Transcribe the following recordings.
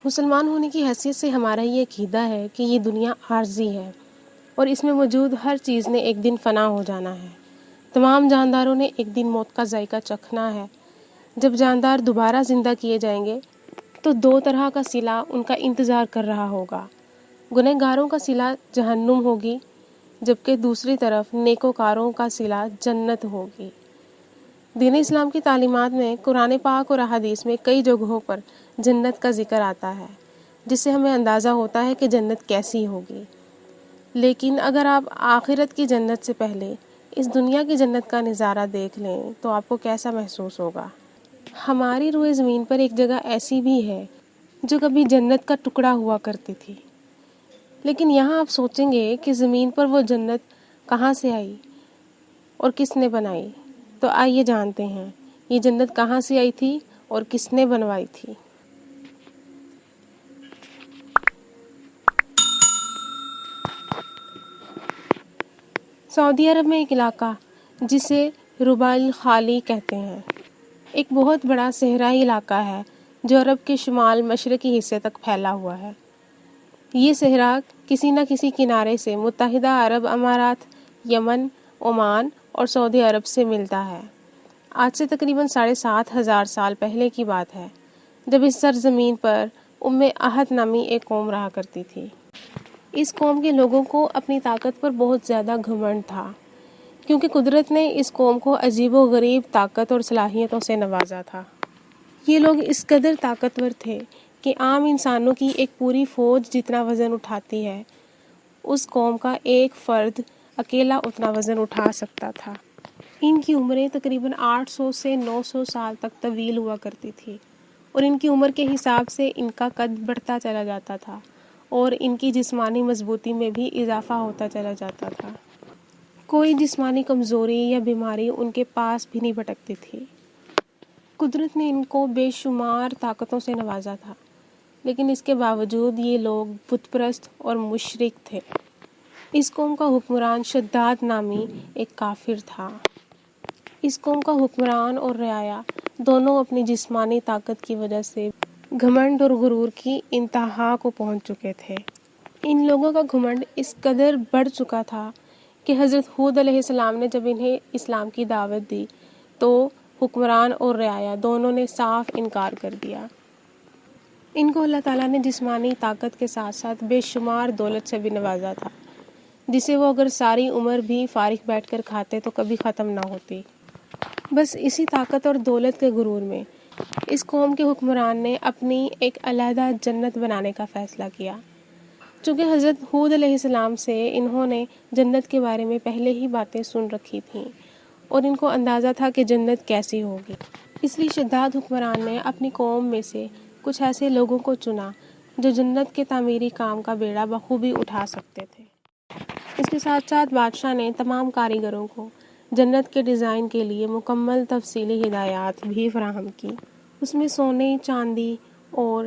مسلمان ہونے کی حیثیت سے ہمارا یہ عقیدہ ہے کہ یہ دنیا عارضی ہے اور اس میں موجود ہر چیز نے ایک دن فنا ہو جانا ہے۔ تمام جانداروں نے ایک دن موت کا ذائقہ چکھنا ہے۔ جب جاندار دوبارہ زندہ کیے جائیں گے تو دو طرح کا صلہ ان کا انتظار کر رہا ہوگا۔ گنہگاروں کا صلہ جہنم ہوگی، جبکہ دوسری طرف نیکوکاروں کا صلہ جنت ہوگی۔ دین اسلام کی تعلیمات میں قرآن پاک اور احادیث میں کئی جگہوں پر جنت کا ذکر آتا ہے، جس سے ہمیں اندازہ ہوتا ہے کہ جنت کیسی ہوگی۔ لیکن اگر آپ آخرت کی جنت سے پہلے اس دنیا کی جنت کا نظارہ دیکھ لیں تو آپ کو کیسا محسوس ہوگا؟ ہماری روئے زمین پر ایک جگہ ایسی بھی ہے جو کبھی جنت کا ٹکڑا ہوا کرتی تھی، لیکن یہاں آپ سوچیں گے کہ زمین پر وہ جنت کہاں سے آئی اور کس نے بنائی؟ تو آئیے جانتے ہیں یہ جنت کہاں سے آئی تھی اور کس نے بنوائی تھی۔ سعودی عرب میں ایک علاقہ جسے ربع الخالی کہتے ہیں، ایک بہت بڑا صحرائی علاقہ ہے جو عرب کے شمال مشرقی حصے تک پھیلا ہوا ہے۔ یہ صحرا کسی نہ کسی کنارے سے متحدہ عرب امارات، یمن، عمان اور سعودی عرب سے ملتا ہے۔ آج سے تقریباً 7,500 سال پہلے کی بات ہے جب اس سرزمین پر عہد نامی ایک قوم رہا کرتی تھی۔ اس قوم کے لوگوں کو اپنی طاقت پر بہت زیادہ گھمنڈ تھا، کیونکہ قدرت نے اس قوم کو عجیب و غریب طاقت اور صلاحیتوں سے نوازا تھا۔ یہ لوگ اس قدر طاقتور تھے کہ عام انسانوں کی ایک پوری فوج جتنا وزن اٹھاتی ہے، اس قوم کا ایک فرد اکیلا اتنا وزن اٹھا سکتا تھا۔ ان کی عمریں تقریباً 800 سے 900 سال تک طویل ہوا کرتی تھی، اور ان کی عمر کے حساب سے ان کا قد بڑھتا چلا جاتا تھا اور ان کی جسمانی مضبوطی میں بھی اضافہ ہوتا چلا جاتا تھا۔ کوئی جسمانی کمزوری یا بیماری ان کے پاس بھی نہیں بھٹکتی تھی۔ قدرت نے ان کو بے شمار طاقتوں سے نوازا تھا، لیکن اس کے باوجود یہ لوگ بت پرست اور مشرک تھے۔ اس قوم کا حکمران شداد نامی ایک کافر تھا۔ اس قوم کا حکمران اور رعایا دونوں اپنی جسمانی طاقت کی وجہ سے گھمنڈ اور غرور کی انتہا کو پہنچ چکے تھے۔ ان لوگوں کا گھمنڈ اس قدر بڑھ چکا تھا کہ حضرت ہود علیہ السلام نے جب انہیں اسلام کی دعوت دی تو حکمران اور رعایا دونوں نے صاف انکار کر دیا۔ ان کو اللہ تعالیٰ نے جسمانی طاقت کے ساتھ ساتھ بے شمار دولت سے بھی نوازا تھا، جسے وہ اگر ساری عمر بھی فارغ بیٹھ کر کھاتے تو کبھی ختم نہ ہوتی۔ بس اسی طاقت اور دولت کے غرور میں اس قوم کے حکمران نے اپنی ایک علیحدہ جنت بنانے کا فیصلہ کیا۔ چونکہ حضرت ہود علیہ السلام سے انہوں نے جنت کے بارے میں پہلے ہی باتیں سن رکھی تھیں اور ان کو اندازہ تھا کہ جنت کیسی ہوگی، اس لیے شداد حکمران نے اپنی قوم میں سے کچھ ایسے لوگوں کو چنا جو جنت کے تعمیری کام کا بیڑا بخوبی اٹھا سکتے تھے۔ اس کے ساتھ ساتھ بادشاہ نے تمام کاریگروں کو جنت کے ڈیزائن کے لیے مکمل تفصیلی ہدایات بھی فراہم کی۔ اس میں سونے، چاندی اور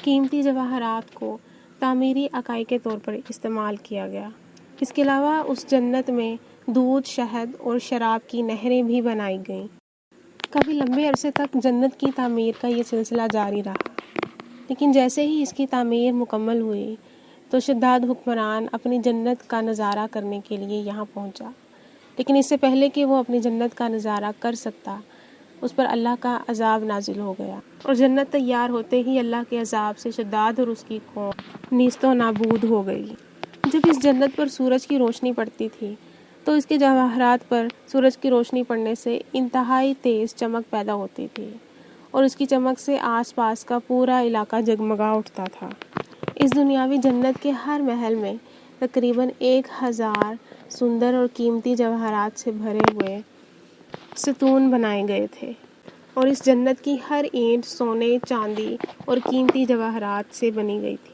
قیمتی جواہرات کو تعمیری اکائی کے طور پر استعمال کیا گیا۔ اس کے علاوہ اس جنت میں دودھ، شہد اور شراب کی نہریں بھی بنائی گئیں۔ کافی لمبے عرصے تک جنت کی تعمیر کا یہ سلسلہ جاری رہا، لیکن جیسے ہی اس کی تعمیر مکمل ہوئی تو شداد حکمران اپنی جنت کا نظارہ کرنے کے لیے یہاں پہنچا، لیکن اس سے پہلے کہ وہ اپنی جنت کا نظارہ کر سکتا، اس پر اللہ کا عذاب نازل ہو گیا، اور جنت تیار ہوتے ہی اللہ کے عذاب سے شداد اور اس کی قوم نیست و نابود ہو گئی۔ جب اس جنت پر سورج کی روشنی پڑتی تھی تو اس کے جواہرات پر سورج کی روشنی پڑنے سے انتہائی تیز چمک پیدا ہوتی تھی، اور اس کی چمک سے آس پاس کا پورا علاقہ جگمگا اٹھتا تھا۔ اس دنیاوی جنت کے ہر محل میں تقریباً 1000 سندر اور قیمتی جواہرات سے بھرے ہوئے ستون بنائے گئے تھے، اور اس جنت کی ہر اینٹ سونے، چاندی اور قیمتی جواہرات سے بنی گئی تھی۔